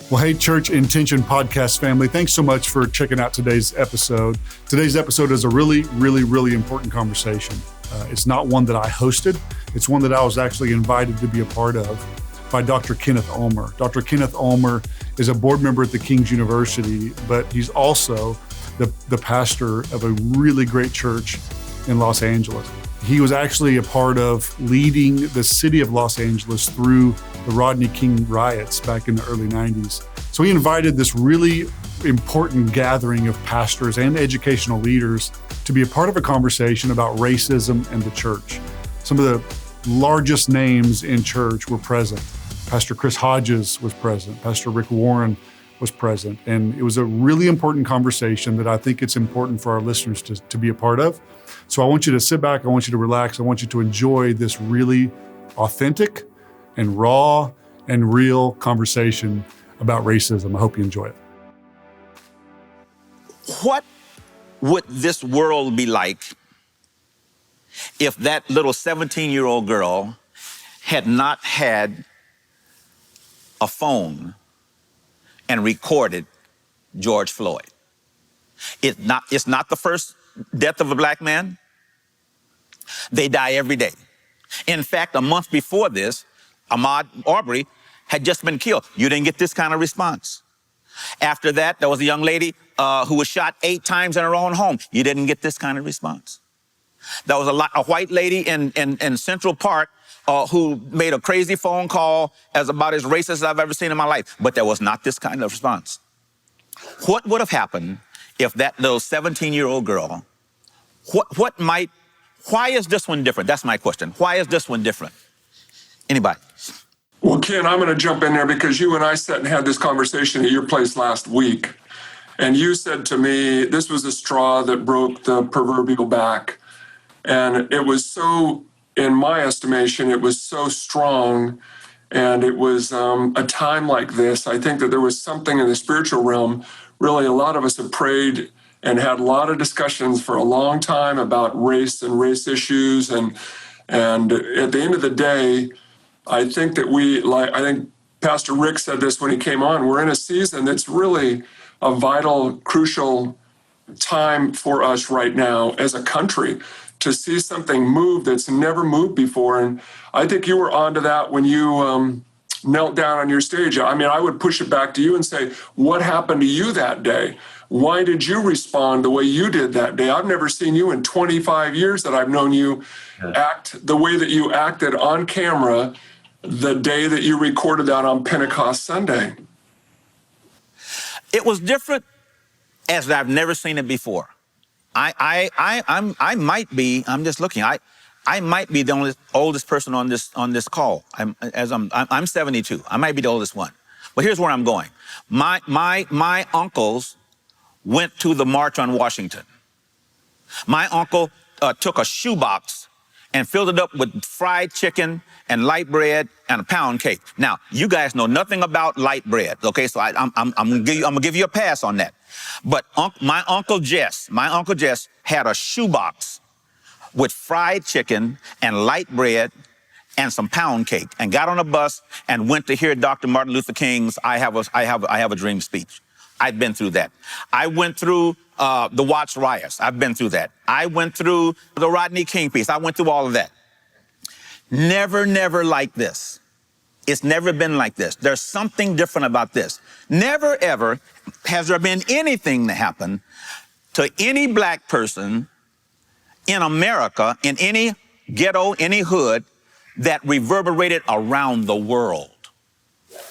Well, hey, Church InTension podcast family, thanks so much for checking out today's episode. Today's episode is a really, really, really important conversation. It's not one that I hosted. It's one that I was actually invited to be a part of by Dr. Kenneth Ulmer. Dr. Kenneth Ulmer is a board member at the King's University, but he's also the pastor of a really great church in Los Angeles. He was actually a part of leading the city of Los Angeles through the Rodney King riots back in the early 90s. So he invited this really important gathering of pastors and educational leaders to be a part of a conversation about racism and the church. Some of the largest names in church were present. Pastor Chris Hodges was present. Pastor Rick Warren was present. And it was a really important conversation that I think it's important for our listeners to be a part of. So I want you to sit back, I want you to relax, I want you to enjoy this really authentic and raw and real conversation about racism. I hope you enjoy it. What would this world be like if that little 17-year-old girl had not had a phone and recorded George Floyd? It's not the first death of a black man. They die every day. In fact, a month before this, Ahmaud Arbery had just been killed. You didn't get this kind of response. After that, there was a young lady who was shot 8 times in her own home. You didn't get this kind of response. There was a white lady in Central Park who made a crazy phone call about as racist as I've ever seen in my life. But there was not this kind of response. What would have happened if that little 17-year-old girl, why is this one different? That's my question. Why is this one different? Anybody? Well, Ken, I'm going to jump in there because you and I sat and had this conversation at your place last week. And you said to me, this was a straw that broke the proverbial back. And it was so, in my estimation, it was so strong. And it was a time like this. I think that there was something in the spiritual realm. Really, a lot of us have prayed and had a lot of discussions for a long time about race and race issues. And at the end of the day, I think that I think Pastor Rick said this when he came on, we're in a season that's really a vital, crucial time for us right now as a country to see something move that's never moved before. And I think you were onto that when you knelt down on your stage. I mean, I would push it back to you and say, what happened to you that day? Why did you respond the way you did that day? I've never seen you in 25 years that I've known you act the way that you acted on camera the day that you recorded that on Pentecost Sunday. It was different as I've never seen it before. I might be, I'm just looking, I might be the oldest person on this call. I'm 72. I might be the oldest one. But here's where I'm going. My uncles went to the March on Washington. My uncle took a shoebox and filled it up with fried chicken and light bread and a pound cake. Now, you guys know nothing about light bread, okay? So I'm gonna give you a pass on that. But my Uncle Jess had a shoebox with fried chicken and light bread and some pound cake, and got on a bus and went to hear Dr. Martin Luther King's I Have a Dream speech. I've been through that. I went through the Watts riots. I've been through that. I went through the Rodney King piece. I went through all of that. Never like this. It's never been like this. There's something different about this. Never, ever has there been anything that happened to any black person in America, in any ghetto, any hood, that reverberated around the world.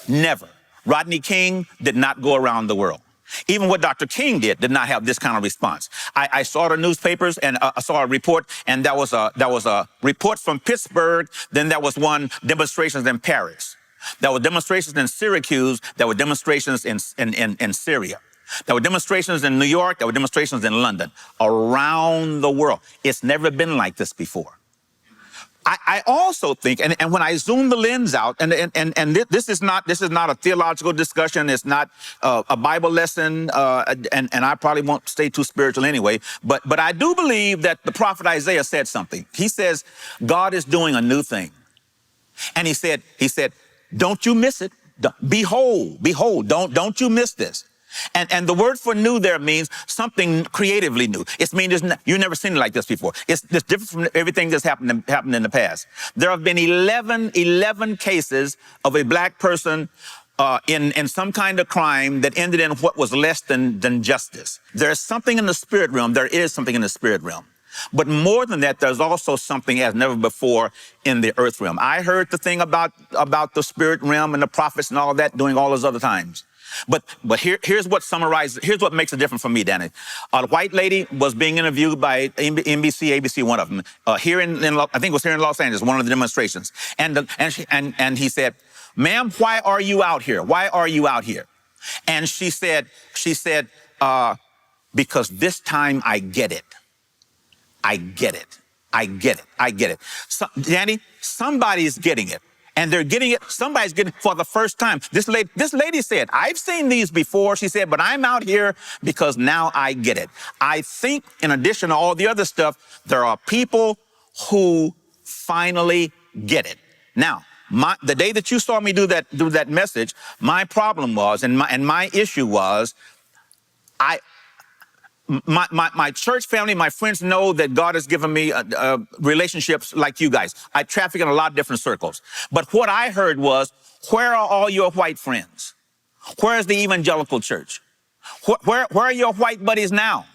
Never. Rodney King did not go around the world. Even what Dr. King did not have this kind of response. I saw the newspapers and I saw a report, and that was a report from Pittsburgh. Then there was one demonstrations in Paris. There were demonstrations in Syracuse. There were demonstrations in Syria. There were demonstrations in New York. There were demonstrations in London. Around the world. It's never been like this before. I also think, and when I zoom the lens out, and this is not a theological discussion, it's not a Bible lesson, and I probably won't stay too spiritual anyway, but I do believe that the prophet Isaiah said something. He says, God is doing a new thing. And he said, don't you miss it. Behold, don't you miss this. And the word for new there means something creatively new. It means you've never seen it like this before. It's different from everything that's happened in the past. There have been 11 cases of a black person in some kind of crime that ended in what was less than justice. There's something in the spirit realm. There is something in the spirit realm. But more than that, there's also something as never before in the earth realm. I heard the thing about the spirit realm and the prophets and all of that during all those other times. But here's what summarizes, here's what makes it different for me, Danny. A white lady was being interviewed by NBC, ABC, one of them, I think it was here in Los Angeles, one of the demonstrations. And he said, "Ma'am, why are you out here? Why are you out here?" And she said, "Because this time I get it. I get it. So, Danny, somebody's getting it. And they're getting it, somebody's getting it for the first time. This lady said, "I've seen these before," she said, "but I'm out here because now I get it." I think in addition to all the other stuff, there are people who finally get it. Now, the day that you saw me do that message, my problem was, and my issue was, my church family, my friends know that God has given me relationships like you guys. I traffic in a lot of different circles. But what I heard was, where are all your white friends? Where's the evangelical church? Where are your white buddies now?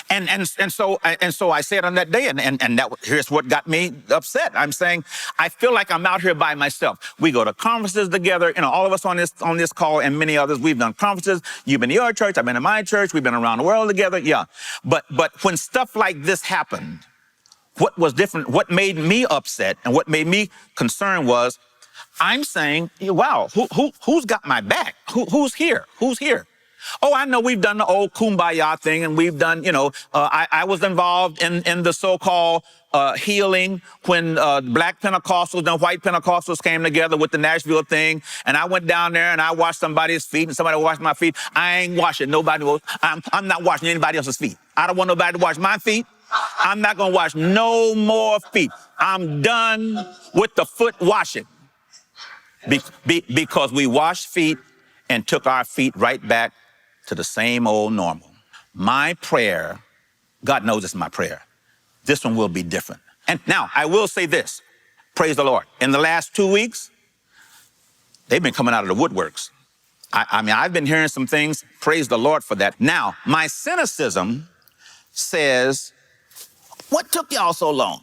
And so I said on that day, and here's what got me upset. I'm saying, I feel like I'm out here by myself. We go to conferences together, all of us on this call and many others. We've done conferences. You've been to your church, I've been to my church. We've been around the world together. Yeah, but when stuff like this happened, what was different? What made me upset and what made me concerned was, I'm saying, wow, who's got my back? Who's here? Who's here? Oh, I know we've done the old kumbaya thing, and we've done, I was involved in the so-called healing when black Pentecostals and white Pentecostals came together with the Nashville thing, and I went down there and I washed somebody's feet, and somebody washed my feet. I ain't washing nobody. I'm not washing anybody else's feet. I don't want nobody to wash my feet. I'm not going to wash no more feet. I'm done with the foot washing because we washed feet and took our feet right back to the same old normal. My prayer, God knows it's my prayer, this one will be different. And now, I will say this, praise the Lord. In the last 2 weeks, they've been coming out of the woodworks. I mean, I've been hearing some things, praise the Lord for that. Now, my cynicism says, what took y'all so long?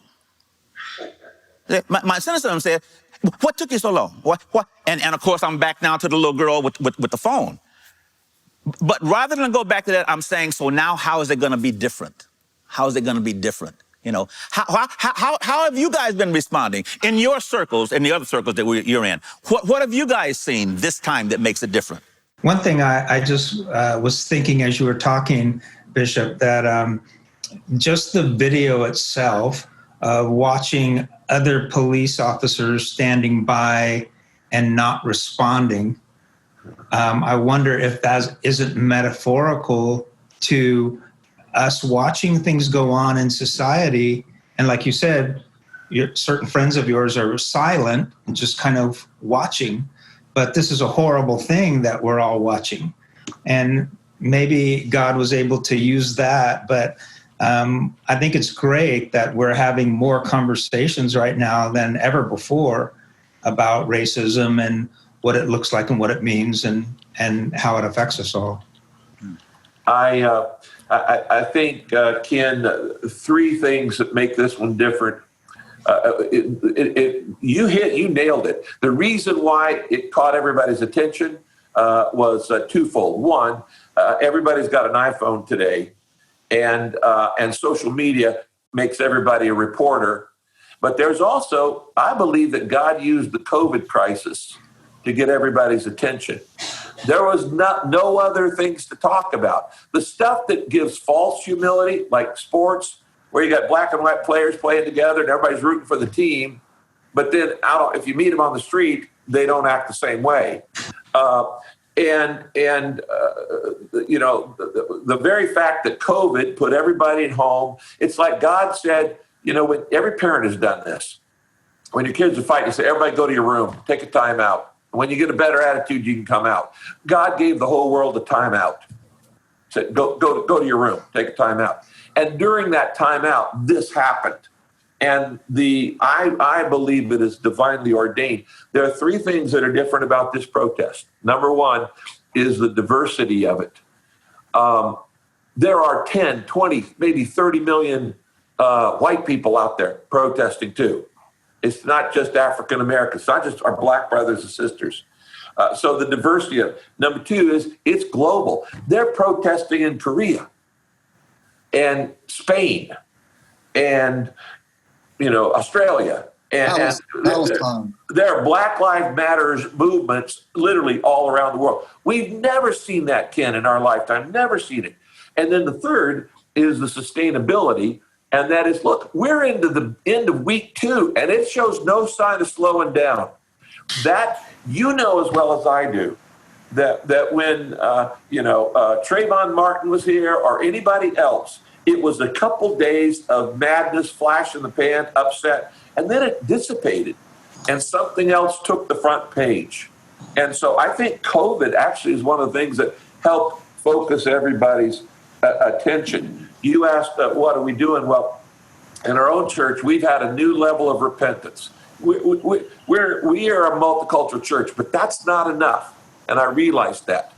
My cynicism said, what took you so long? What? And of course, I'm back now to the little girl with the phone. But rather than go back to that, I'm saying, so now how is it going to be different? How is it going to be different? How have you guys been responding in your circles and the other circles that you're in? What have you guys seen this time that makes it different? One thing I just was thinking as you were talking, Bishop, that just the video itself of watching other police officers standing by and not responding, I wonder if that isn't metaphorical to us watching things go on in society. And like you said, certain friends of yours are silent and just kind of watching. But this is a horrible thing that we're all watching. And maybe God was able to use that. But I think it's great that we're having more conversations right now than ever before about racism and what it looks like and what it means and how it affects us all. I think, Ken, three things that make this one different. You nailed it. The reason why it caught everybody's attention was twofold. One, everybody's got an iPhone today, and social media makes everybody a reporter. But there's also, I believe that God used the COVID crisis to get everybody's attention. There was no other things to talk about. The stuff that gives false humility, like sports, where you got black and white players playing together and everybody's rooting for the team, but then if you meet them on the street, they don't act the same way. The very fact that COVID put everybody at home, it's like God said, when every parent has done this. When your kids are fighting, you say, everybody go to your room, take a time out. When you get a better attitude, you can come out. God gave the whole world a timeout. Said, go to your room, take a timeout. And during that timeout, this happened. And I believe it is divinely ordained. There are three things that are different about this protest. Number one is the diversity of it. There are 10, 20, maybe 30 million white people out there protesting too. It's not just African Americans, it's not just our black brothers and sisters. So the diversity of it. Number two is it's global. They're protesting in Korea and Spain and Australia. And there are Black Lives Matters movements literally all around the world. We've never seen that, Ken, in our lifetime, never seen it. And then the third is the sustainability. And that is, look, we're into the end of week 2, and it shows no sign of slowing down. That, as well as I do, that when, Trayvon Martin was here or anybody else, it was a couple days of madness, flash in the pan, upset, and then it dissipated, and something else took the front page. And so I think COVID actually is one of the things that helped focus everybody's attention. You asked, what are we doing? Well, in our own church, we've had a new level of repentance. We are a multicultural church, but that's not enough. And I realized that.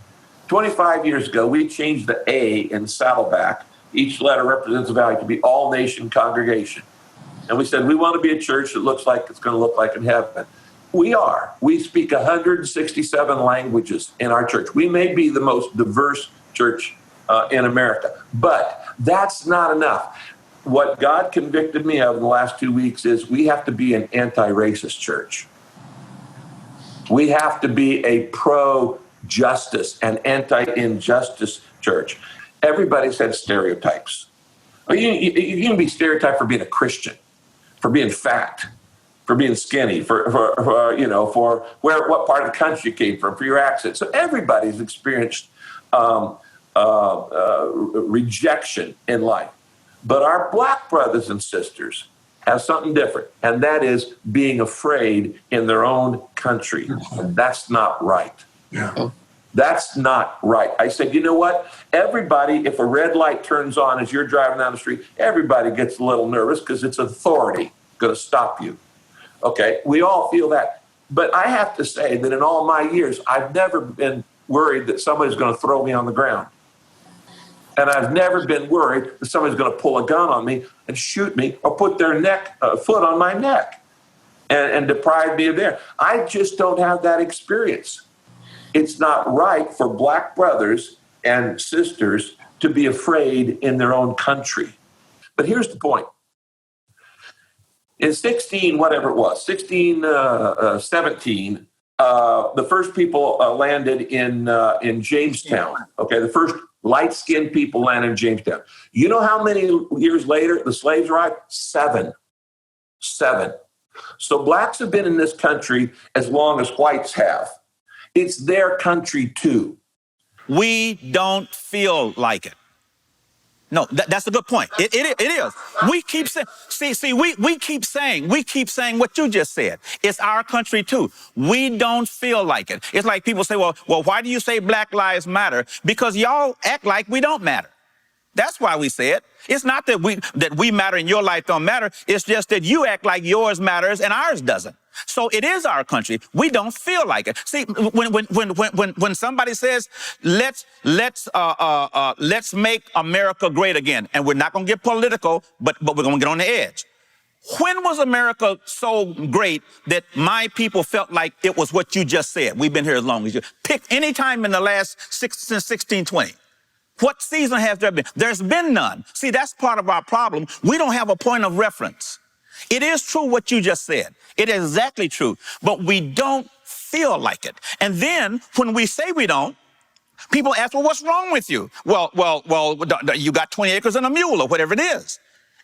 25 years ago, we changed the A in Saddleback. Each letter represents a value to be all nation congregation. And we said, we want to be a church that looks like it's going to look like in heaven. We are. We speak 167 languages in our church. We may be the most diverse church in America, but that's not enough. What God convicted me of in the last 2 weeks is we have to be an anti-racist church. We have to be a pro-justice and anti-injustice church. Everybody said stereotypes. You can be stereotyped for being a Christian, for being fat, for being skinny, for what part of the country you came from, for your accent. So everybody's experienced rejection in life. But our black brothers and sisters have something different, and that is being afraid in their own country. And that's not right. Yeah. That's not right. I said, you know what? Everybody, if a red light turns on as you're driving down the street, everybody gets a little nervous because it's authority going to stop you. Okay, we all feel that. But I have to say that in all my years, I've never been worried that somebody's going to throw me on the ground. And I've never been worried that somebody's going to pull a gun on me and shoot me or put their foot on my neck and deprive me of air. I just don't have that experience. It's not right for black brothers and sisters to be afraid in their own country. But here's the point. In 1617, the first people landed in Jamestown. Okay, the first light-skinned people landed in Jamestown. You know how many years later the slaves arrived? 7. So blacks have been in this country as long as whites have. It's their country too. We don't feel like it. No, that's a good point. It is. We keep saying, we keep saying what you just said. It's our country too. We don't feel like it. It's like people say, well, why do you say Black Lives Matter? Because y'all act like we don't matter. That's why we say it. It's not that we matter and your life don't matter. It's just that you act like yours matters and ours doesn't. So it is our country. We don't feel like it. See, when somebody says let's make America great again, and we're not going to get political, but we're going to get on the edge. When was America so great that my people felt like it was what you just said? We've been here as long as you. Pick any time in the last since 1620. What season has there been? There's been none. See, that's part of our problem. We don't have a point of reference. It is true what you just said. It is exactly true, but we don't feel like it. And then when we say we don't, people ask, well, what's wrong with you? Well, you got 20 acres and a mule or whatever it is.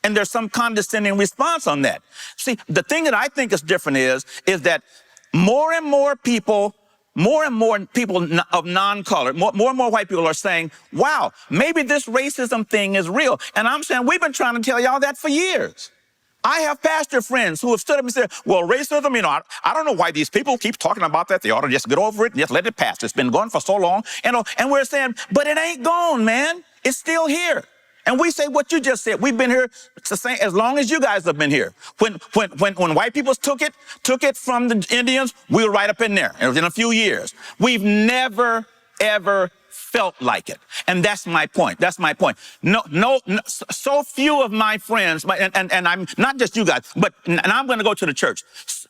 And there's some condescending response on that. See, the thing that I think is different is that more and more people of non-color, more and more white people are saying, wow, maybe this racism thing is real. And I'm saying we've been trying to tell y'all that for years. I have pastor friends who have stood up and said, well, racism, I don't know why these people keep talking about that. They ought to just get over it and just let it pass. It's been going for so long. And we're saying, but it ain't gone, man. It's still here. And we say what you just said. We've been here the same as long as you guys have been here. When white people took it from the Indians, we were right up in there. It was in a few years. We've never, ever felt like it. And that's my point. No, so few of my friends, and I'm not just you guys, and I'm going to go to the church.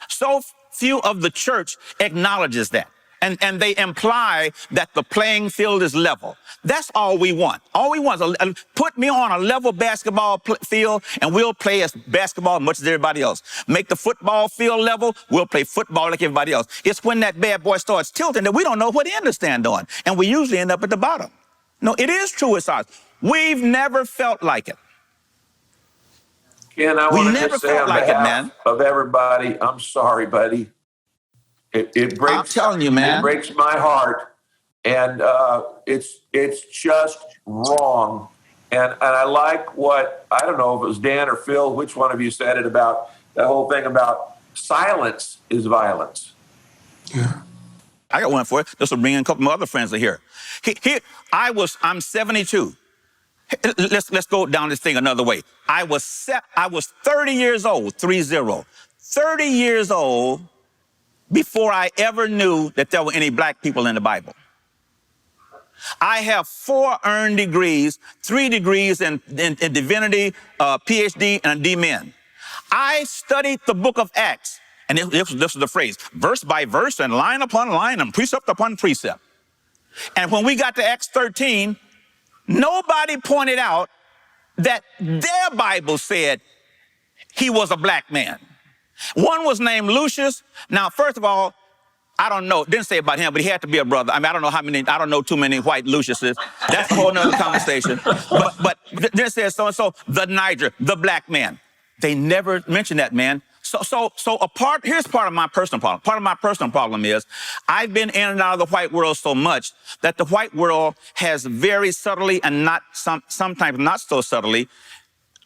So few of the church acknowledges that. And they imply that the playing field is level. That's all we want. All we want is put me on a level basketball field, and we'll play as basketball as much as everybody else. Make the football field level, we'll play football like everybody else. It's when that bad boy starts tilting that we don't know what end to stand on, and we usually end up at the bottom. No, it is true it's ours. We've never felt like it. Ken, I want to just say on behalf of everybody, I'm sorry, buddy. It breaks. I'm telling you, man. It breaks my heart, and it's just wrong. And I like what, I don't know if it was Dan or Phil, which one of you said it, about the whole thing about silence is violence. Yeah. I got one for you. This will bring in a couple of my other friends here. I'm 72. Let's go down this thing another way. I was 30 years old, 30 years old, before I ever knew that there were any black people in the Bible. I have 4 earned degrees, 3 degrees in divinity, PhD, and a D-Min. I studied the book of Acts, and this was the phrase, verse by verse and line upon line and precept upon precept. And when we got to Acts 13, nobody pointed out that their Bible said he was a black man. One was named Lucius. Now, first of all, I don't know. It didn't say about him, but he had to be a brother. I mean, I don't know too many white Luciuses. That's a whole nother conversation. But then it says so-and-so, the Niger, the black man. They never mentioned that, man. Here's part of my personal problem. Part of my personal problem is I've been in and out of the white world so much that the white world has very subtly and sometimes not so subtly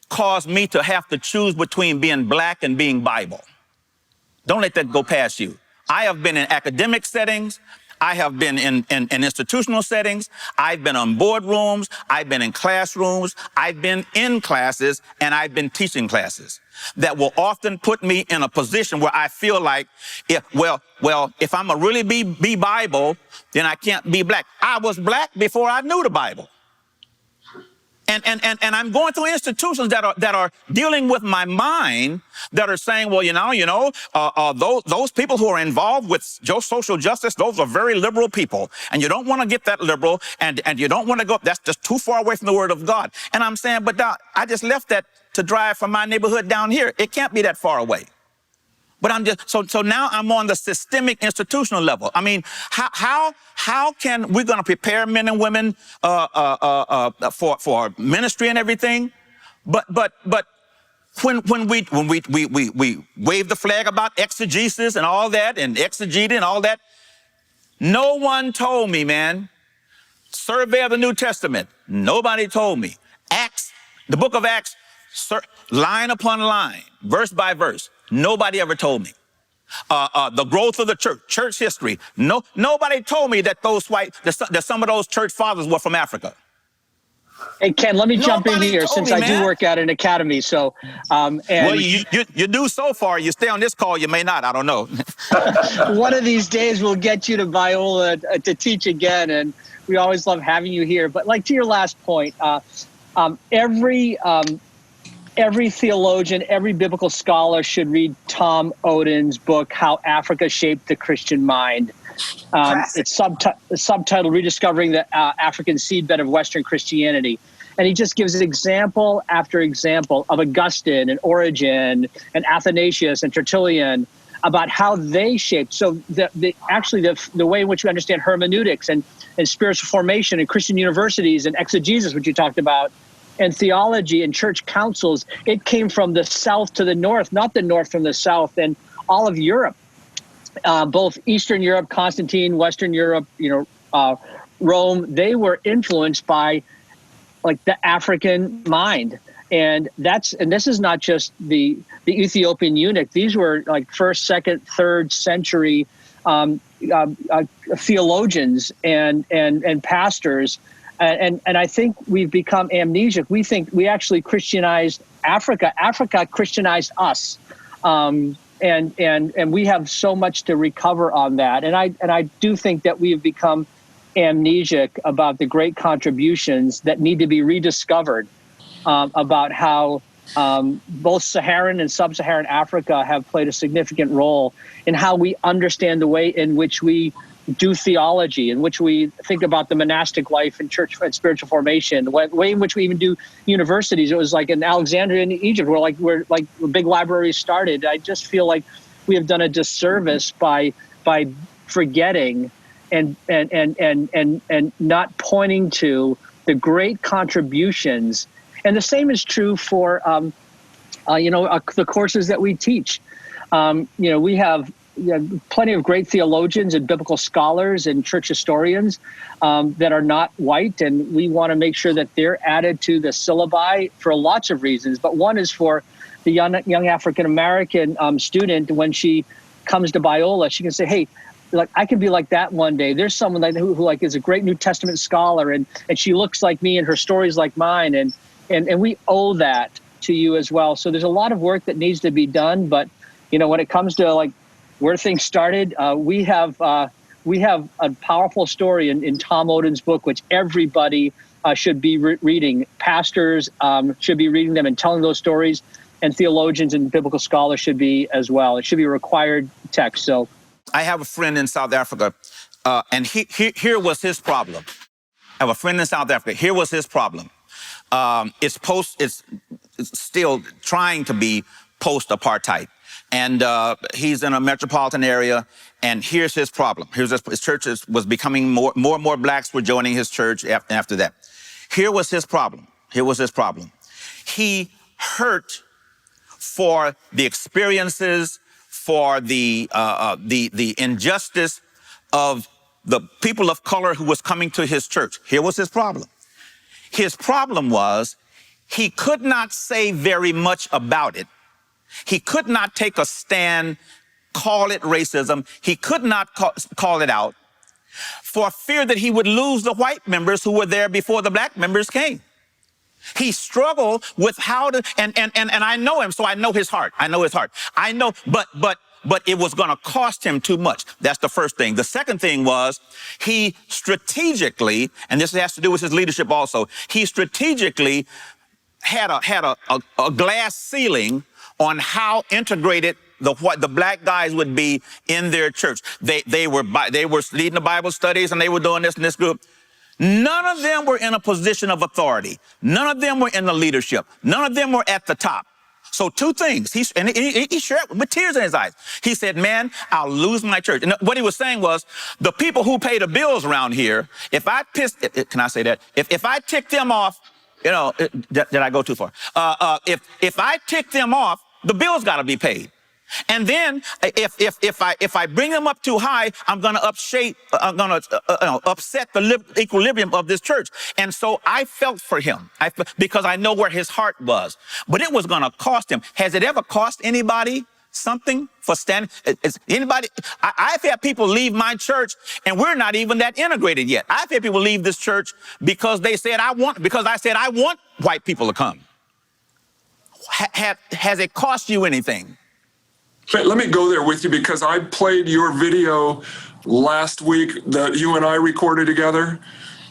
caused me to have to choose between being black and being Bible. Don't let that go past you. I have been in academic settings. I have been in institutional settings. I've been on boardrooms. I've been in classrooms. I've been in classes, and I've been teaching classes that will often put me in a position where I feel like, if I'm going to really be Bible, then I can't be black. I was black before I knew the Bible. And I'm going through institutions that are dealing with my mind, that are saying, well, those people who are involved with social justice, those are very liberal people, and you don't want to get that liberal, and you don't want to go. That's just too far away from the Word of God. And I'm saying, but I just left that to drive from my neighborhood down here. It can't be that far away. But I'm just so now I'm on the systemic institutional level. I mean, how can we're going to prepare men and women for ministry and everything? But when we wave the flag about exegesis and all that, and exegete and all that, no one told me, man. Survey of the New Testament. Nobody told me. Acts, the book of Acts, line upon line, verse by verse. Nobody ever told me. The growth of the church history. Nobody told me that that some of those church fathers were from Africa. Hey, Ken, let me jump in here since I do work at an academy. So, well, you do so far. You stay on this call, you may not. I don't know. One of these days we'll get you to Biola to teach again, and we always love having you here. But like to your last point, every theologian, every biblical scholar should read Tom Oden's book, How Africa Shaped the Christian Mind. It's subtitled Rediscovering the African Seedbed of Western Christianity. And he just gives example after example of Augustine and Origen and Athanasius and Tertullian about how they shaped. So the way in which we understand hermeneutics and spiritual formation and Christian universities and exegesis, which you talked about, and theology and church councils, it came from the south to the north, not the north from the south, and all of Europe, both Eastern Europe, Constantine, Western Europe, Rome, they were influenced by like the African mind. And this is not just the Ethiopian eunuch. These were like 1st, 2nd, 3rd century theologians and pastors. And I think we've become amnesiac. We think we actually Christianized Africa. Africa Christianized us. And we have so much to recover on that. And I do think that we have become amnesiac about the great contributions that need to be rediscovered, about how both Saharan and Sub-Saharan Africa have played a significant role in how we understand the way in which we do theology, in which we think about the monastic life and church and spiritual formation, the way in which we even do universities. It was like in Alexandria in Egypt, where big libraries started. I just feel like we have done a disservice by forgetting and not pointing to the great contributions. And the same is true for the courses that we teach. We have plenty of great theologians and biblical scholars and church historians that are not white, and we want to make sure that they're added to the syllabi for lots of reasons. But one is for the young African American student. When she comes to Biola, she can say, "Hey, like I could be like that one day. There's someone who is a great New Testament scholar, and she looks like me, and her story's like mine, and we owe that to you as well." So there's a lot of work that needs to be done. But when it comes to like where things started, we have a powerful story in Tom Oden's book, which everybody should be reading. Pastors should be reading them and telling those stories, and theologians and biblical scholars should be as well. It should be a required text. So, I have a friend in South Africa, and here was his problem. I have a friend in South Africa. Here was his problem. It's still trying to be post-apartheid. And he's in a metropolitan area, and here's his problem. His church was becoming more and more blacks were joining his church after that. Here was his problem. He hurt for the experiences, for the injustice of the people of color who was coming to his church. Here was his problem. His problem was he could not say very much about it. He could not take a stand, call it racism. He could not call it out for fear that he would lose the white members who were there before the black members came. He struggled with how to, and I know him, so I know his heart. I know, but it was going to cost him too much. That's the first thing. The second thing was he strategically, and this has to do with his leadership also, he strategically had a glass ceiling on how integrated the black guys would be in their church. They were leading the Bible studies, and they were doing this in this group. None of them were in a position of authority. None of them were in the leadership. None of them were at the top. So two things. He shared with tears in his eyes. He said, "Man, I'll lose my church." And what he was saying was, the people who pay the bills around here, if I can I say that? If I tick them off, did I go too far? If I tick them off, the bills got to be paid. And then if I bring them up too high, I'm going to upset the equilibrium of this church. And so I felt for him because I know where his heart was. But it was going to cost him. Has it ever cost anybody something for standing? I've had people leave my church, and we're not even that integrated yet. I've had people leave this church because I said I want white people to come. Has it cost you anything? Let me go there with you, because I played your video last week that you and I recorded together.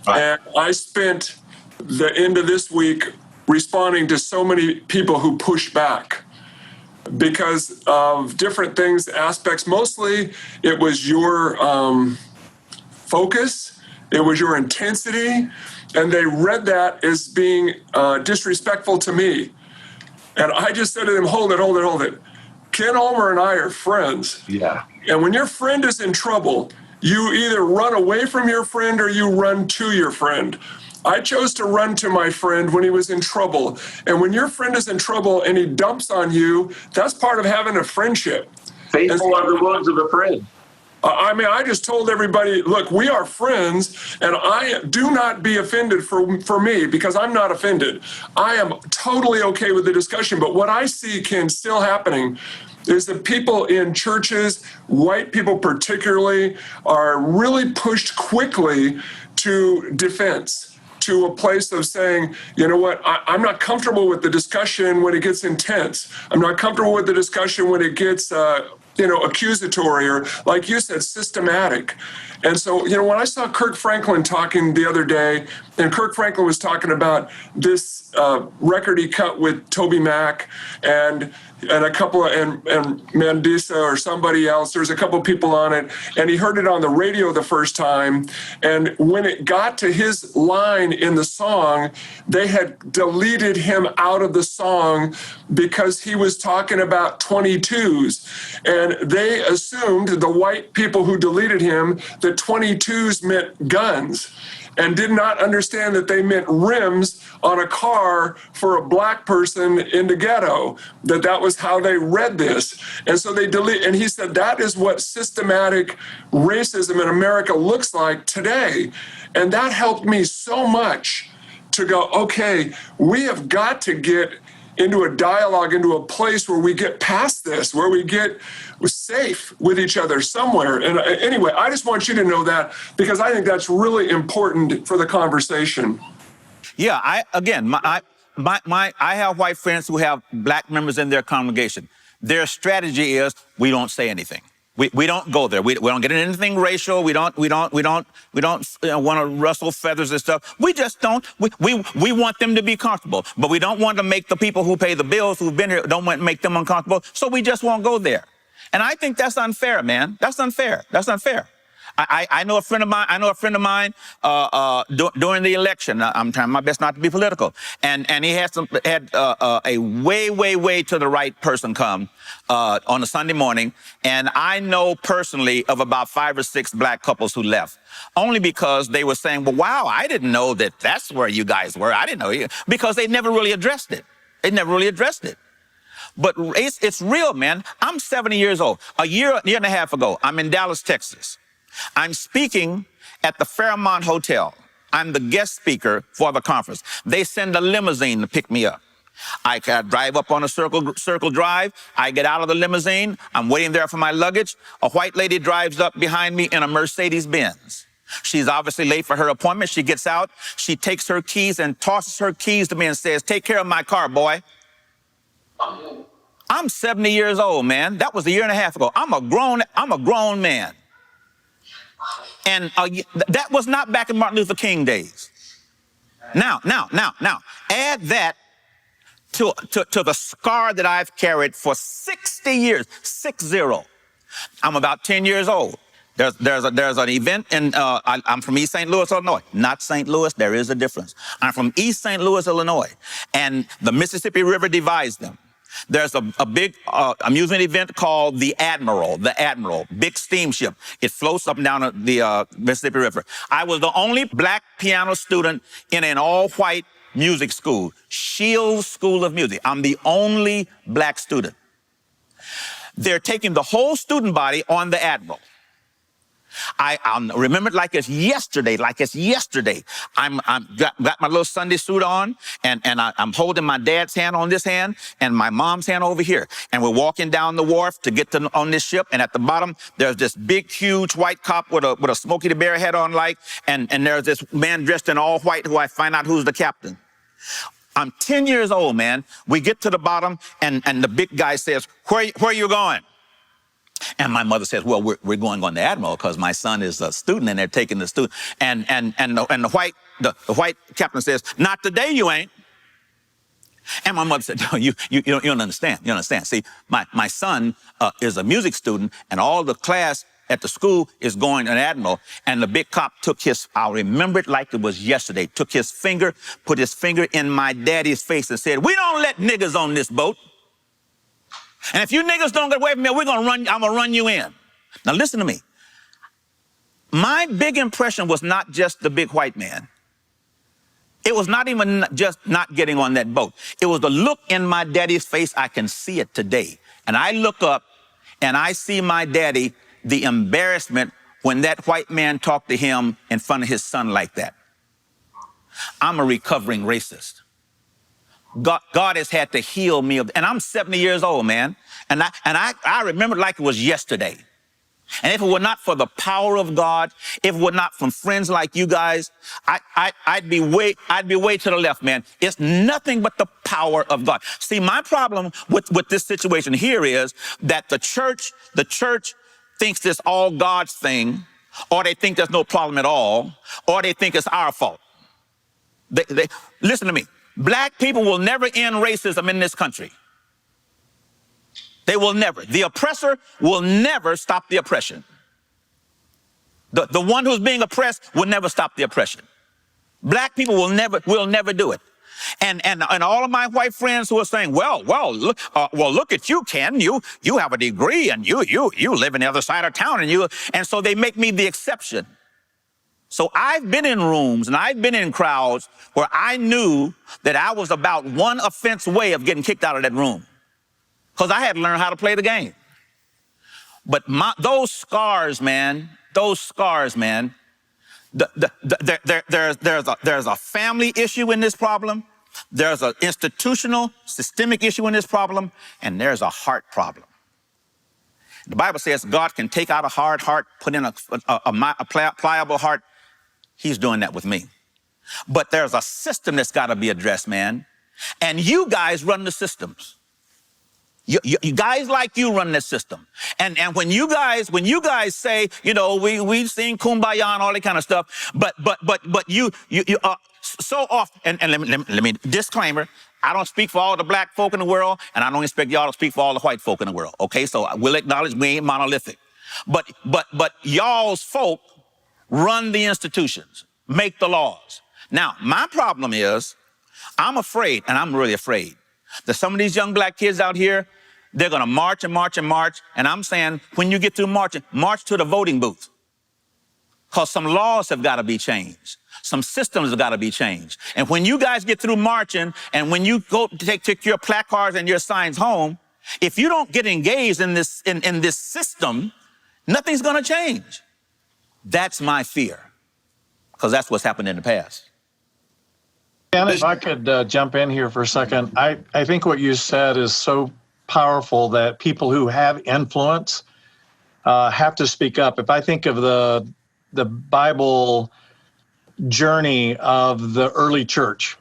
Right. And I spent the end of this week responding to so many people who pushed back because of different things, aspects. Mostly it was your focus, it was your intensity, and they read that as being disrespectful to me. And I just said to them, hold it. Ken Ulmer and I are friends. Yeah. And when your friend is in trouble, you either run away from your friend or you run to your friend. I chose to run to my friend when he was in trouble. And when your friend is in trouble and he dumps on you, that's part of having a friendship. Faithful are the words of a friend. I just told everybody, look, we are friends, and do not be offended for me, because I'm not offended. I am totally okay with the discussion. But what I see, Ken, still happening is that people in churches, white people particularly, are really pushed quickly to defense, to a place of saying, you know what, I'm not comfortable with the discussion when it gets intense. I'm not comfortable with the discussion when it gets accusatory, or, like you said, systematic. And so, when I saw Kirk Franklin talking the other day, and Kirk Franklin was talking about this record he cut with Toby Mac and a couple of, and Mandisa or somebody else, there's a couple of people on it, and he heard it on the radio the first time. And when it got to his line in the song, they had deleted him out of the song because he was talking about 22s. And they assumed, the white people who deleted him, that 22s meant guns, and did not understand that they meant rims on a car for a black person in the ghetto, that was how they read this. And so they delete, and he said that is what systematic racism in America looks like today. And that helped me so much to go, okay, we have got to get into a dialogue, into a place where we get past this, where we get safe with each other somewhere. And anyway, I just want you to know that, because I think that's really important for the conversation. Yeah, I have white friends who have black members in their congregation. Their strategy is, we don't say anything. We don't go there. We don't get into anything racial. We don't want to rustle feathers and stuff. We just don't. We want them to be comfortable, but we don't want to make the people who pay the bills, who've been here, don't want to make them uncomfortable. So we just won't go there. And I think that's unfair, man. That's unfair. That's unfair. I know a friend of mine. During the election. I'm trying my best not to be political, and he had a way to the right person come on a Sunday morning, and I know personally of about 5 or 6 black couples who left, only because they were saying, "Well, wow, I didn't know that's where you guys were. I didn't know you," because they never really addressed it. But it's real, man. I'm 70 years old. A year and a half ago, I'm in Dallas, Texas. I'm speaking at the Fairmont Hotel. I'm the guest speaker for the conference. They send a limousine to pick me up. I drive up on a circle drive. I get out of the limousine. I'm waiting there for my luggage. A white lady drives up behind me in a Mercedes-Benz. She's obviously late for her appointment. She gets out. She takes her keys and tosses her keys to me and says, "Take care of my car, boy." I'm 70 years old, man. That was a year and a half ago. I'm a grown man. And that was not back in Martin Luther King days. Now, add that to the scar that I've carried for 60 years, 60. I'm about 10 years old. There's an event in, I'm from East St. Louis, Illinois. Not St. Louis, there is a difference. I'm from East St. Louis, Illinois, and the Mississippi River divides them. There's a big amusement event called the Admiral, big steamship. It floats up and down the Mississippi River. I was the only black piano student in an all-white music school, Shields School of Music. I'm the only black student. They're taking the whole student body on the Admiral. I'll remember it like it's yesterday. I'm got my little Sunday suit on, and I'm holding my dad's hand on this hand and my mom's hand over here. And we're walking down the wharf to get on this ship. And at the bottom, there's this big, huge white cop with a Smokey the Bear hat on, and there's this man dressed in all white who I find out who's the captain. I'm 10 years old, man. We get to the bottom, and the big guy says, where are you going? And my mother says, "Well, we're going on the Admiral because my son is a student and they're taking the student." And the white captain says, "Not today, you ain't." And my mother said, "No, you don't understand. You don't understand. See, my son is a music student, and all the class at the school is going to an Admiral." And the big cop I'll remember it like it was yesterday, put his finger in my daddy's face and said, "We don't let niggas on this boat. And if you niggas don't get away from me, I'm gonna run you in." Now listen to me. My big impression was not just the big white man. It was not even just not getting on that boat. It was the look in my daddy's face. I can see it today. And I look up and I see my daddy the embarrassment when that white man talked to him in front of his son like that. I'm a recovering racist. God has had to heal me, and I'm 70 years old, man. And I remember it like it was yesterday. And if it were not for the power of God, if it were not from friends like you guys, I'd be way to the left, man. It's nothing but the power of God. See, my problem with this situation here is that the church thinks it's all God's thing, or they think there's no problem at all, or they think it's our fault. Listen to me. Black people will never end racism in this country. They will never. The oppressor will never stop the oppression. The one who's being oppressed will never stop the oppression. Black people will never do it. And all of my white friends who are saying, well, look at you, Ken. You have a degree and you live in the other side of town and so they make me the exception. So I've been in rooms and I've been in crowds where I knew that I was about one offense away of getting kicked out of that room because I had to learn how to play the game. But those scars, man, there's a family issue in this problem. There's an institutional, systemic issue in this problem, and there's a heart problem. The Bible says God can take out a hard heart, put in a pliable heart. He's doing that with me. But there's a system that's got to be addressed, man. And you guys run the systems. You guys like you run this system. And when you guys say, we sing Kumbaya and all that kind of stuff, but you so often, and let me disclaimer, I don't speak for all the black folk in the world, and I don't expect y'all to speak for all the white folk in the world. Okay, so we'll acknowledge we ain't monolithic. But y'all's folk run the institutions, make the laws. Now, my problem is, I'm afraid, and I'm really afraid, that some of these young black kids out here, they're going to march and march and march. And I'm saying, when you get through marching, march to the voting booth. Because some laws have got to be changed. Some systems have got to be changed. And when you guys get through marching, and when you go to take your placards and your signs home, if you don't get engaged in this system, nothing's going to change. That's my fear, because that's what's happened in the past. Ken, if I could jump in here for a second, I think what you said is so powerful that people who have influence have to speak up. If I think of the Bible journey of the early church,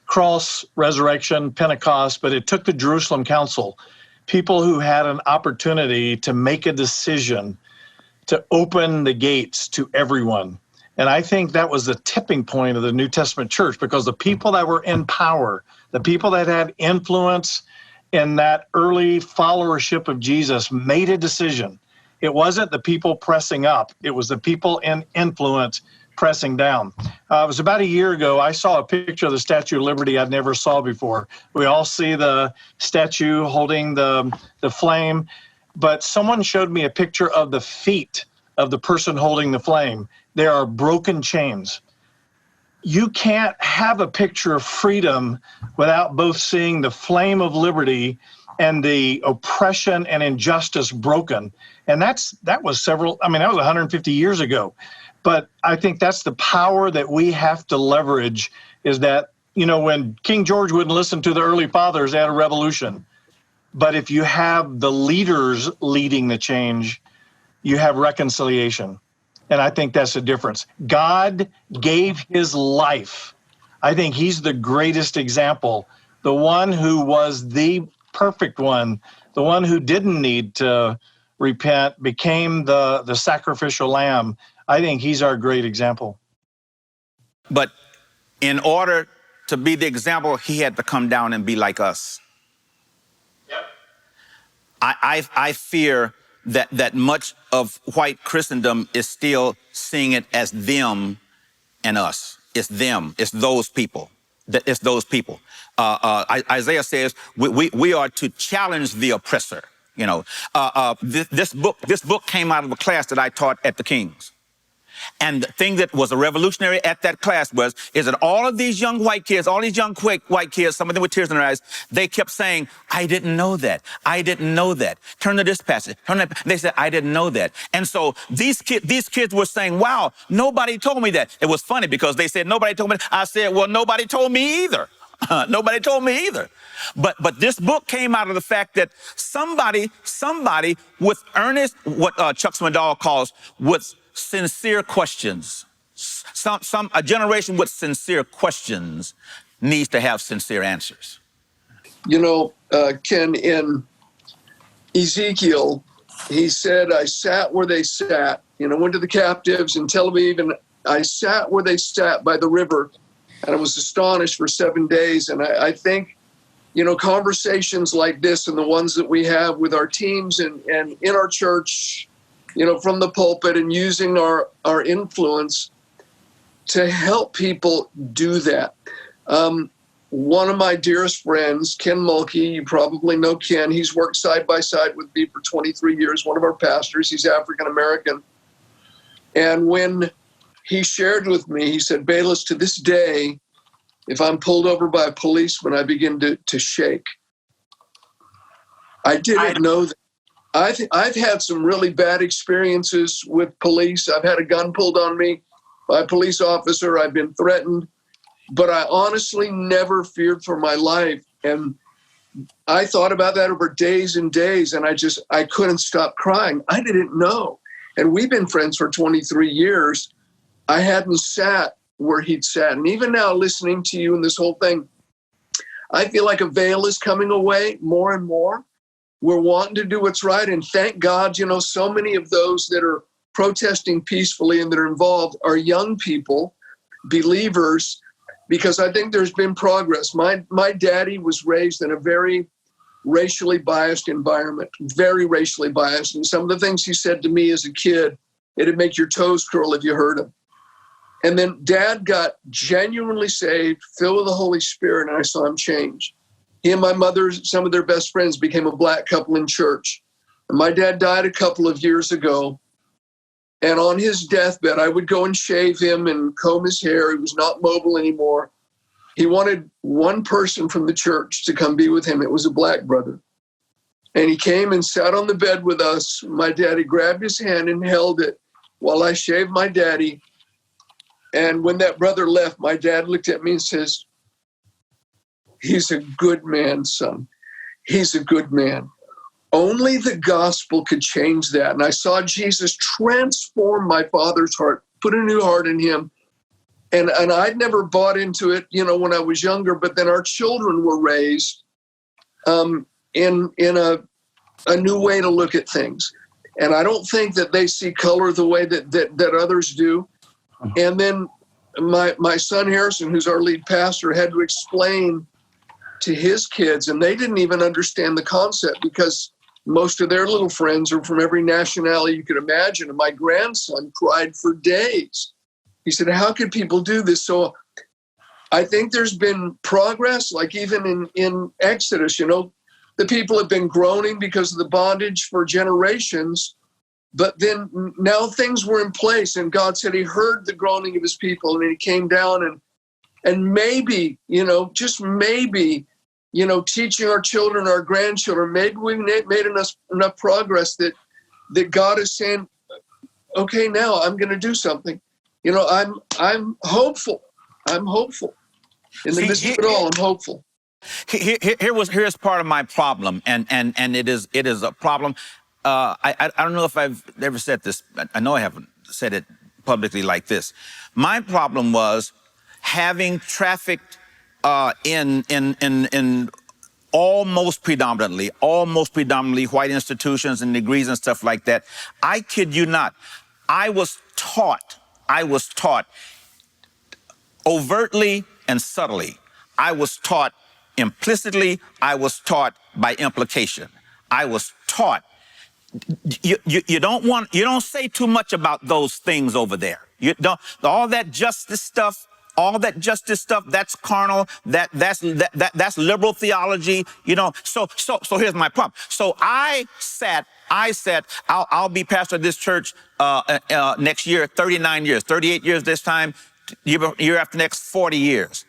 cross, resurrection, Pentecost, but it took the Jerusalem Council, people who had an opportunity to make a decision to open the gates to everyone. And I think that was the tipping point of the New Testament church, because the people that were in power, the people that had influence in that early followership of Jesus made a decision. It wasn't the people pressing up. It was the people in influence pressing down. It was about a year ago, I saw a picture of the Statue of Liberty I'd never saw before. We all see the statue holding the flame, but someone showed me a picture of the feet of the person holding the flame. There are broken chains. You can't have a picture of freedom without both seeing the flame of liberty and the oppression and injustice broken. And that was 150 years ago. But I think that's the power that we have to leverage, is that, when King George wouldn't listen to the early fathers, they had a revolution. But if you have the leaders leading the change, you have reconciliation. And I think that's the difference. God gave his life. I think he's the greatest example. The one who was the perfect one, the one who didn't need to repent, became the sacrificial lamb. I think he's our great example. But in order to be the example, he had to come down and be like us. Yep. I fear that much of white Christendom is still seeing it as them and us. It's them. It's those people. It's those people. Isaiah says we are to challenge the oppressor. This book came out of a class that I taught at the Kings. And the thing that was a revolutionary at that class is that all of these young white kids, all these young white kids, some of them with tears in their eyes, they kept saying, I didn't know that. I didn't know that. Turn to this passage. Turn to that. They said, I didn't know that. And so these kids were saying, wow, nobody told me that. It was funny because they said, nobody told me. I said, well, nobody told me either. Nobody told me either. But this book came out of the fact that somebody with earnest, what Chuck Swindoll calls with sincere questions, a generation with sincere questions needs to have sincere answers. You know, Ken, in Ezekiel, he said, I sat where they sat, went to the captives in Tel Aviv, and I sat where they sat by the river, and I was astonished for 7 days. And I think, conversations like this and the ones that we have with our teams and in our church, from the pulpit, and using our influence to help people do that. One of my dearest friends, Ken Mulkey, you probably know Ken. He's worked side by side with me for 23 years, one of our pastors. He's African-American. And when he shared with me, he said, Bayless, to this day, if I'm pulled over by a policeman, I begin to shake. I didn't know that. I've had some really bad experiences with police. I've had a gun pulled on me by a police officer. I've been threatened, but I honestly never feared for my life. And I thought about that over days and days, and I couldn't stop crying. I didn't know. And we've been friends for 23 years. I hadn't sat where he'd sat. And even now, listening to you and this whole thing, I feel like a veil is coming away more and more. We're wanting to do what's right. And thank God, so many of those that are protesting peacefully and that are involved are young people, believers, because I think there's been progress. My daddy was raised in a very racially biased environment, very racially biased. And some of the things he said to me as a kid, it'd make your toes curl if you heard him. And then Dad got genuinely saved, filled with the Holy Spirit, and I saw him change. He and my mother, some of their best friends, became a black couple in church. And my dad died a couple of years ago. And on his deathbed, I would go and shave him and comb his hair. He was not mobile anymore. He wanted one person from the church to come be with him. It was a black brother. And he came and sat on the bed with us. My daddy grabbed his hand and held it while I shaved my daddy. And when that brother left, my dad looked at me and says, he's a good man, son. He's a good man. Only the gospel could change that. And I saw Jesus transform my father's heart, put a new heart in him. And I'd never bought into it, when I was younger, but then our children were raised in a new way to look at things. And I don't think that they see color the way that others do. And then my son Harrison, who's our lead pastor, had to explain to his kids, and they didn't even understand the concept because most of their little friends are from every nationality you could imagine. And my grandson cried for days. He said, how could people do this? So I think there's been progress, like even in Exodus, the people have been groaning because of the bondage for generations. But then now things were in place, and God said he heard the groaning of his people, and he came down and maybe, just maybe, teaching our children, our grandchildren, maybe we made enough progress that God is saying, okay, now I'm going to do something. I'm hopeful. I'm hopeful. In the midst of it all, I'm hopeful. Here's part of my problem, and it is a problem. I don't know if I've ever said this. I know I haven't said it publicly like this. My problem was having trafficked in almost predominantly white institutions and degrees and stuff like that. I kid you not. I was taught overtly and subtly. I was taught implicitly. I was taught by implication. I was taught. You don't say too much about those things over there. You don't, all that justice stuff, all that justice stuff, that's carnal. That's liberal theology. So here's my problem. So I said, I'll be pastor of this church next year, 39 years, 38 years this time, year after next, 40 years.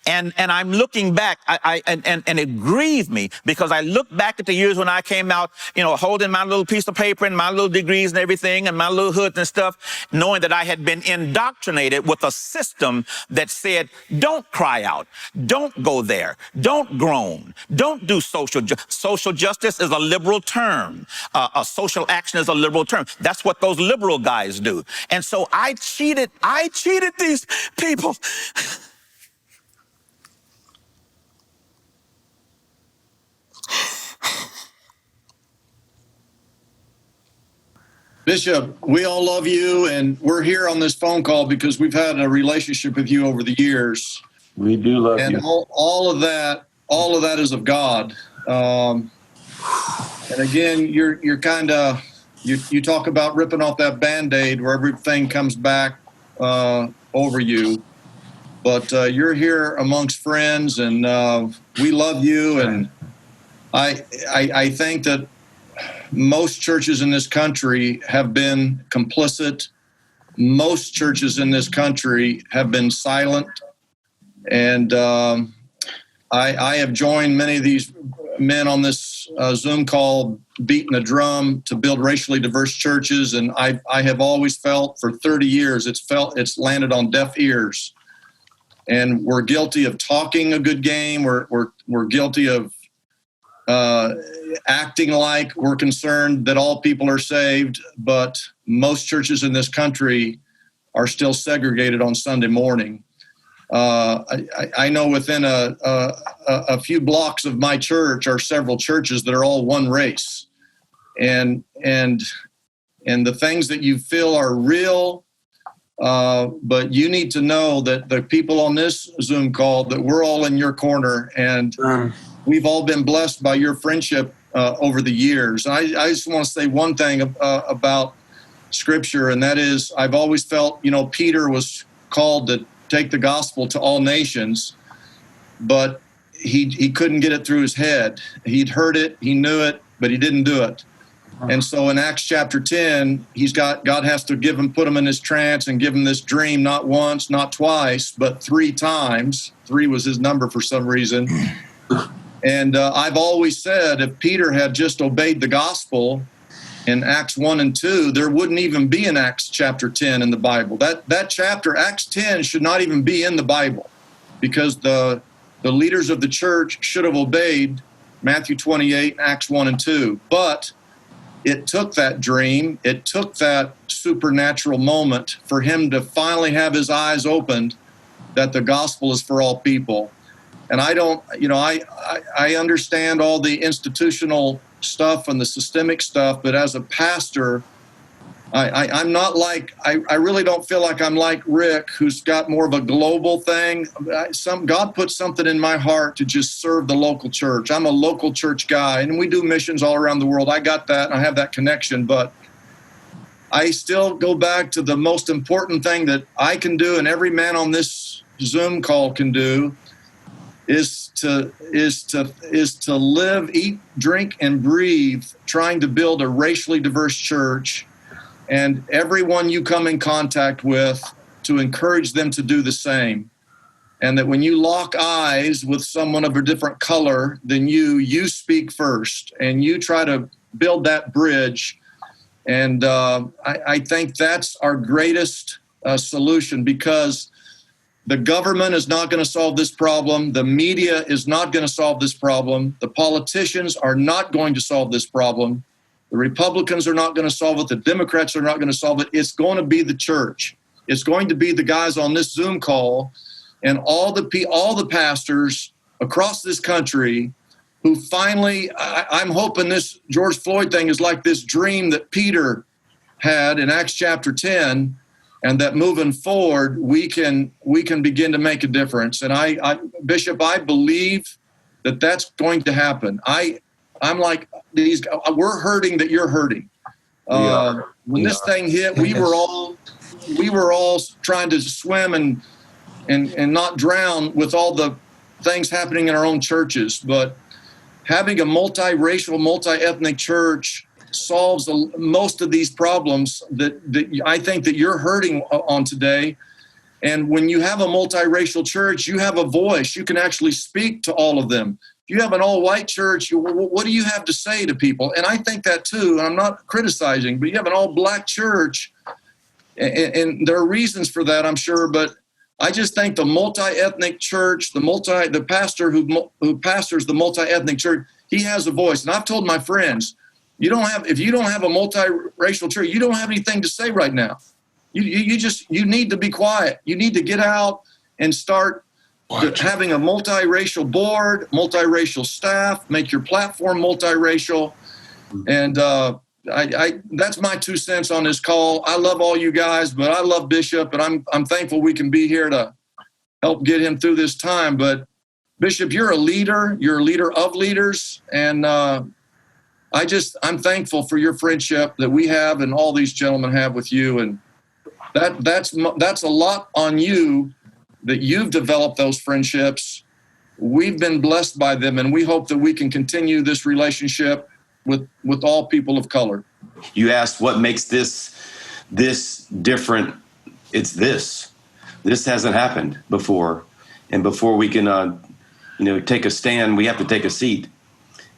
And I'm looking back, and it grieved me because I look back at the years when I came out, holding my little piece of paper and my little degrees and everything and my little hoods and stuff, knowing that I had been indoctrinated with a system that said, don't cry out, don't go there, don't groan, don't do social justice is a liberal term. A social action is a liberal term. That's what those liberal guys do. And so I cheated these people. Bishop, we all love you, and we're here on this phone call because we've had a relationship with you over the years. We do love you. And all of that is of God. And again, you're kind of, you talk about ripping off that Band-Aid where everything comes back over you. But you're here amongst friends, and we love you. And I think that most churches in this country have been complicit. Most churches in this country have been silent. And I have joined many of these men on this Zoom call beating a drum to build racially diverse churches. And I have always felt for 30 years it's landed on deaf ears. And we're guilty of talking a good game. We're guilty of acting like we're concerned that all people are saved, but most churches in this country are still segregated on Sunday morning. I know within a few blocks of my church are several churches that are all one race, and the things that you feel are real. But you need to know that the people on this Zoom call, that we're all in your corner, and we've all been blessed by your friendship over the years. I just want to say one thing about Scripture, and that is I've always felt, Peter was called to take the gospel to all nations, but he couldn't get it through his head. He'd heard it, he knew it, but he didn't do it. And so in Acts chapter 10, God has to put him in this trance and give him this dream, not once, not twice, but 3 times. 3 was his number for some reason. And I've always said if Peter had just obeyed the gospel in Acts 1 and 2, there wouldn't even be an Acts chapter 10 in the Bible. That chapter, Acts 10, should not even be in the Bible, because the leaders of the church should have obeyed Matthew 28, Acts 1 and 2. But it took that dream, it took that supernatural moment for him to finally have his eyes opened that the gospel is for all people. And I don't, I understand all the institutional stuff and the systemic stuff, but as a pastor, I'm not like, I really don't feel like I'm like Rick, who's got more of a global thing. God put something in my heart to just serve the local church. I'm a local church guy, and we do missions all around the world. I got that, and I have that connection, but I still go back to the most important thing that I can do, and every man on this Zoom call can do, is to live, eat, drink, and breathe, trying to build a racially diverse church, and everyone you come in contact with, to encourage them to do the same. And that when you lock eyes with someone of a different color than you speak first, and you try to build that bridge. And I think that's our greatest solution, because the government is not going to solve this problem. The media is not going to solve this problem. The politicians are not going to solve this problem. The Republicans are not going to solve it. The Democrats are not going to solve it. It's going to be the church. It's going to be the guys on this Zoom call and all the pastors across this country who finally, I'm hoping this George Floyd thing is like this dream that Peter had in Acts chapter 10, and that moving forward, we can begin to make a difference. And Bishop, I believe that that's going to happen. I'm like, we're hurting that you're hurting. When this thing hit, we were all trying to swim and not drown with all the things happening in our own churches. But having a multiracial, multi-ethnic church solves most of these problems that I think that you're hurting on today. And when you have a multiracial church, you have a voice. You can actually speak to all of them. If you have an all-white church, what do you have to say to people? And I think that too, and I'm not criticizing, but you have an all-black church, and there are reasons for that, I'm sure, but I just think the multi-ethnic church, the pastor who pastors the multi-ethnic church, he has a voice. And I've told my friends, if you don't have a multiracial church, you don't have anything to say right now. You need to be quiet. You need to get out and start having a multiracial board, multiracial staff, make your platform multiracial. And that's my 2 cents on this call. I love all you guys, but I love Bishop, and I'm thankful we can be here to help get him through this time. But Bishop, you're a leader. You're a leader of leaders, and I'm thankful for your friendship that we have and all these gentlemen have with you. And that's a lot on you that you've developed those friendships. We've been blessed by them, and we hope that we can continue this relationship with all people of color. You asked what makes this different. It's this. This hasn't happened before, and before we can take a stand, we have to take a seat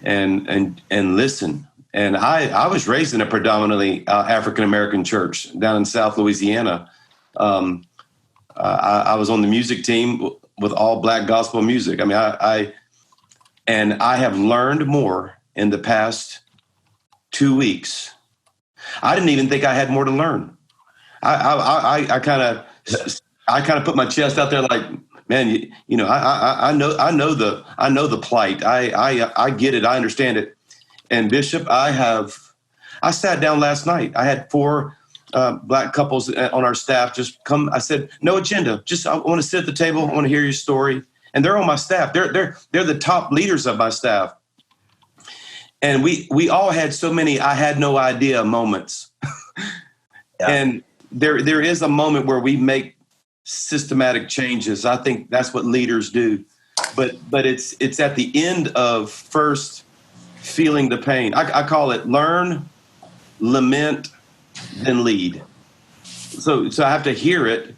and listen. And I was raised in a predominantly African American church down in South Louisiana. I was on the music team with all black gospel music. I mean, I have learned more in the past 2 weeks. I didn't even think I had more to learn. I kind of put my chest out there like, man, I know the plight. I get it. I understand it. And Bishop, I sat down last night. I had 4 black couples on our staff just come. I said, no agenda. Just I want to sit at the table. I want to hear your story. And they're on my staff. They're the top leaders of my staff. And we all had so many I had no idea moments. Yeah. And there is a moment where we make systematic changes. I think that's what leaders do. But it's at the end of first feeling the pain. I call it learn, lament, then lead. So I have to hear it.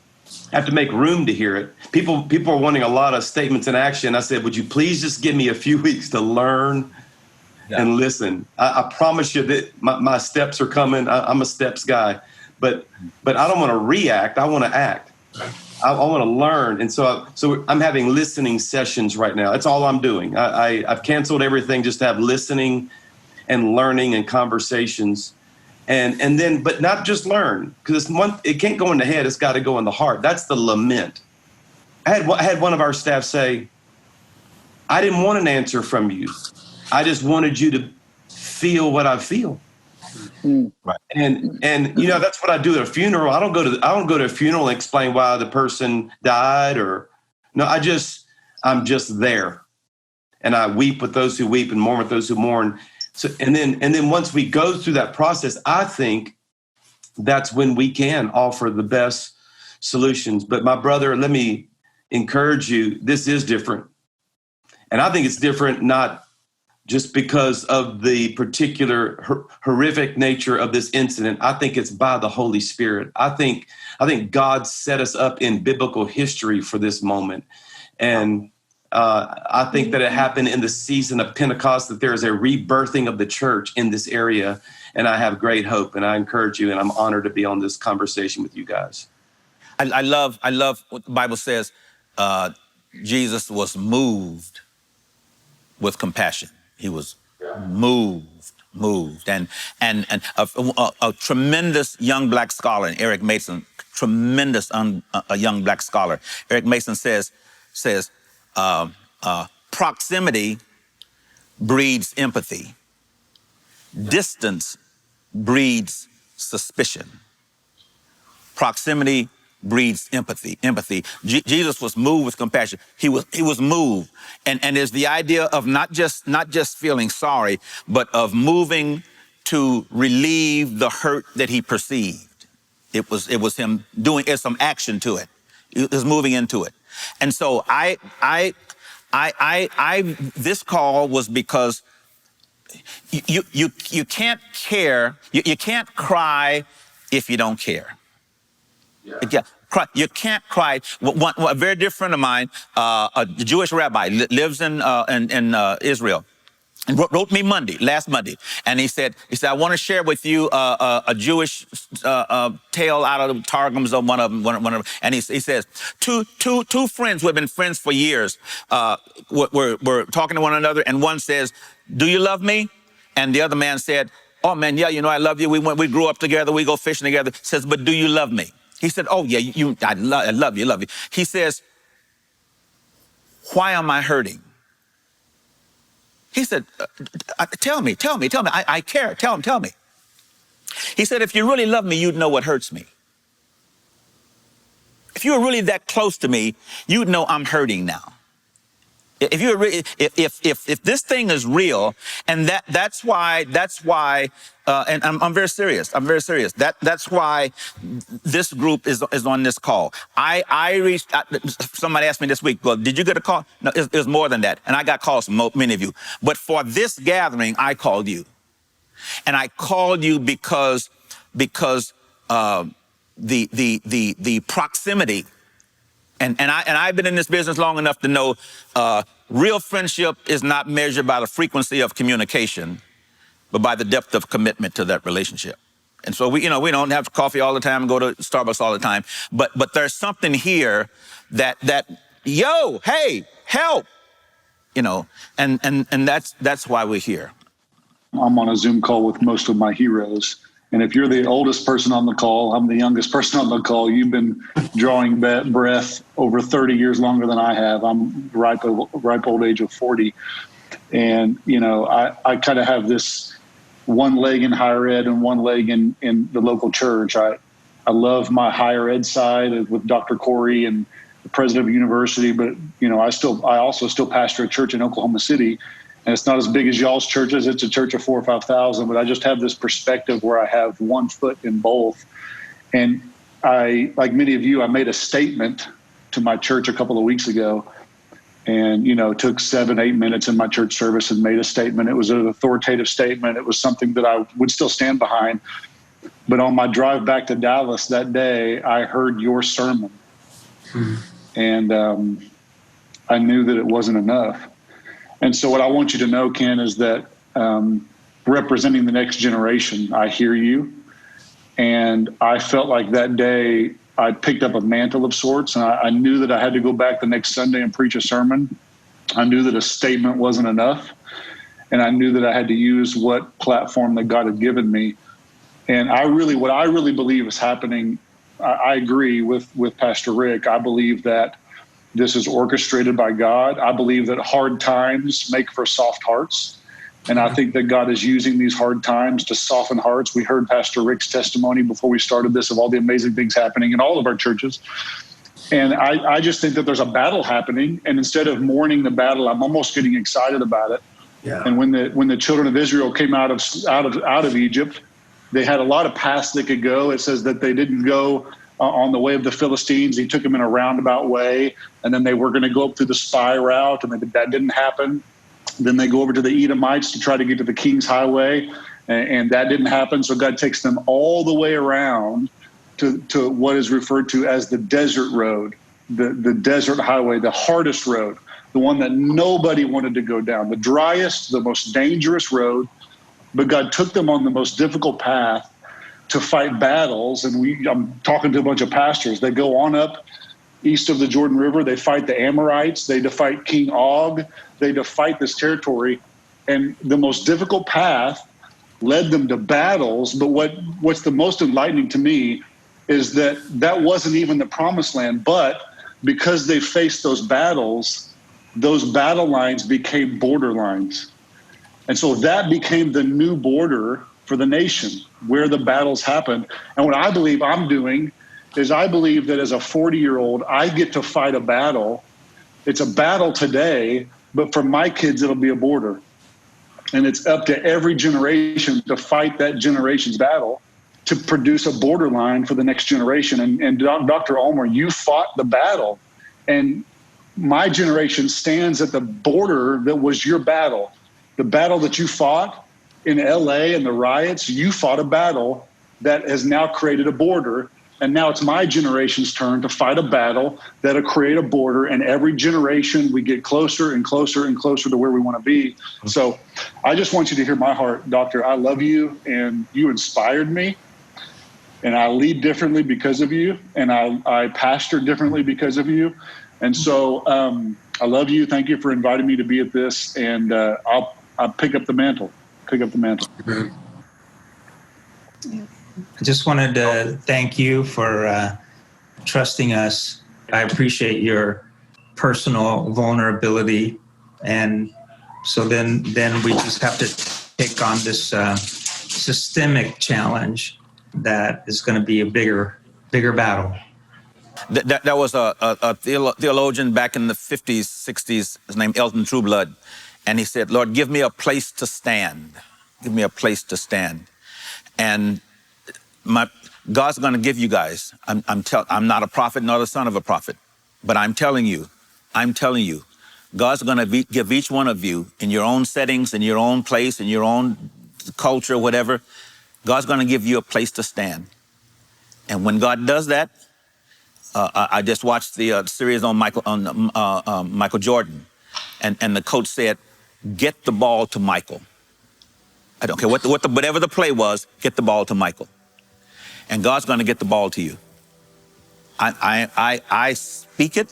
I have to make room to hear it. People are wanting a lot of statements in action. I said, would you please just give me a few weeks to learn and listen? I promise you that my steps are coming. I'm a steps guy, but I don't want to react. I want to act. I want to learn. And so I'm having listening sessions right now. That's all I'm doing. I've canceled everything just to have listening and learning and conversations. And then, but not just learn, because it can't go in the head. It's got to go in the heart. That's the lament. I had one of our staff say, I didn't want an answer from you. I just wanted you to feel what I feel. Right. And that's what I do at a funeral. I don't go to a funeral and explain why the person died I'm just there. And I weep with those who weep and mourn with those who mourn. So, and then once we go through that process, I think that's when we can offer the best solutions. But my brother, let me encourage you. This is different. And I think it's different not just because of the particular horrific nature of this incident. I think it's by the Holy Spirit. I think God set us up in biblical history for this moment. And I think that it happened in the season of Pentecost, that there is a rebirthing of the church in this area. And I have great hope, and I encourage you, and I'm honored to be on this conversation with you guys. I love what the Bible says. Jesus was moved with compassion. He was moved. And a tremendous young black scholar, Eric Mason, a young black scholar. Eric Mason says, proximity breeds empathy. Distance breeds suspicion. Proximity breeds empathy. Jesus was moved with compassion. He was moved. And there's the idea of not just feeling sorry, but of moving to relieve the hurt that he perceived. It was him doing some action to it. He was moving into it. And so this call was because you can't care, you can't cry if you don't care. Yeah. You can't cry. A very dear friend of mine, a Jewish rabbi, lives in Israel. And wrote me last Monday, and he said, I want to share with you a Jewish tale out of the Targums of one of them. And he says, two friends who have been friends for years were talking to one another, and one says, "Do you love me?" And the other man said, "Oh man, yeah, I love you. We grew up together. We go fishing together." Says, "But do you love me?" He said, "Oh yeah, I love you. He says, "Why am I hurting?" He said, tell me. I care. Tell me. He said, "If you really love me, you'd know what hurts me. If you were really that close to me, you'd know I'm hurting now. If this thing is real," and that's why, and I'm very serious. That's why this group is on this call. I reached. Somebody asked me this week, "Well, did you get a call?" No, it was more than that, and I got calls from many of you. But for this gathering, I called you, and I called you because the proximity. And I've been in this business long enough to know real friendship is not measured by the frequency of communication, but by the depth of commitment to that relationship. And so we don't have coffee all the time and go to Starbucks all the time, but there's something here that yo, hey, help, and that's why we're here. I'm on a Zoom call with most of my heroes. And if you're the oldest person on the call, I'm the youngest person on the call. You've been drawing breath over 30 years longer than I have. I'm ripe old age of 40. And, I kind of have this one leg in higher ed and one leg in the local church. I love my higher ed side with Dr. Corey and the president of the university. But, I also still pastor a church in Oklahoma City. And it's not as big as y'all's churches. It's a church of 4,000 or 5,000, but I just have this perspective where I have one foot in both. And I, like many of you, I made a statement to my church a couple of weeks ago, and, took 7-8 minutes in my church service and made a statement. It was an authoritative statement. It was something that I would still stand behind. But on my drive back to Dallas that day, I heard your sermon. And I knew that it wasn't enough. And so what I want you to know, Ken, is that representing the next generation, I hear you. And I felt like that day I picked up a mantle of sorts, and I knew that I had to go back the next Sunday and preach a sermon. I knew that a statement wasn't enough. And I knew that I had to use what platform that God had given me. And what I really believe is happening, I agree with Pastor Rick. I believe that this is orchestrated by God. I believe that hard times make for soft hearts. And I think that God is using these hard times to soften hearts. We heard Pastor Rick's testimony before we started this of all the amazing things happening in all of our churches. And I just think that there's a battle happening. And instead of mourning the battle, I'm almost getting excited about it. Yeah. And when the children of Israel came out of Egypt, they had a lot of paths they could go. It says that they didn't go on the way of the Philistines. He took them in a roundabout way, and then they were going to go up through the spy route, and that didn't happen. Then they go over to the Edomites to try to get to the King's Highway, and that didn't happen. So God takes them all the way around to what is referred to as the desert road, the desert highway, the hardest road, the one that nobody wanted to go down, the driest, the most dangerous road. But God took them on the most difficult path to fight battles. And I'm talking to a bunch of pastors. They go on up east of the Jordan River. They fight the Amorites. They defight King Og. They defight this territory. And the most difficult path led them to battles. But what's the most enlightening to me is that wasn't even the promised land. But because they faced those battles, those battle lines became border lines. And so that became the new border for the nation where the battles happen. And what I believe I'm doing is I believe that as a 40-year-old, I get to fight a battle. It's a battle today, but for my kids, it'll be a border. And it's up to every generation to fight that generation's battle to produce a borderline for the next generation. And Dr. Ulmer, you fought the battle And my generation stands at the border that was your battle. The battle that you fought in LA and the riots, you fought a battle that has now created a border. And now it's my generation's turn to fight a battle that'll create a border. And every generation we get closer and closer and closer to where we want to be. So I just want you to hear my heart, Doctor. I love you, and you inspired me. And I lead differently because of you. And I pastor differently because of you. And so I love you. Thank you for inviting me to be at this. And I'll pick up the mantle. Pick up the mantle. Amen. I just wanted to thank you for trusting us. I appreciate your personal vulnerability. And so then we just have to take on this systemic challenge that is going to be a bigger battle. There was a theologian back in the 50s, 60s, his name Elton Trueblood, and he said, Lord, give me a place to stand. Give me a place to stand. And God's going to give you guys. I'm not a prophet nor the son of a prophet, but I'm telling you, God's going to give each one of you in your own settings, in your own place, in your own culture, whatever. God's going to give you a place to stand. And when God does that, I just watched the series on Michael Jordan, and the coach said, "Get the ball to Michael. I don't care whatever the play was. Get the ball to Michael." And God's going to get the ball to you. I speak it,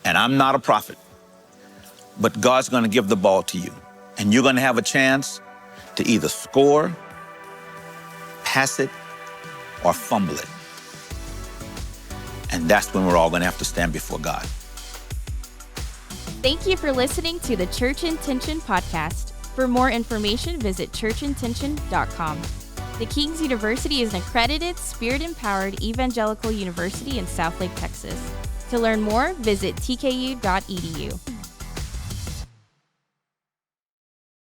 and I'm not a prophet, but God's going to give the ball to you, and you're going to have a chance to either score, pass it, or fumble it. And that's when we're all going to have to stand before God. Thank you for listening to the Church InTension podcast. For more information, visit churchintention.com. The King's University is an accredited, Spirit-empowered evangelical university in Southlake, Texas. To learn more, visit tku.edu.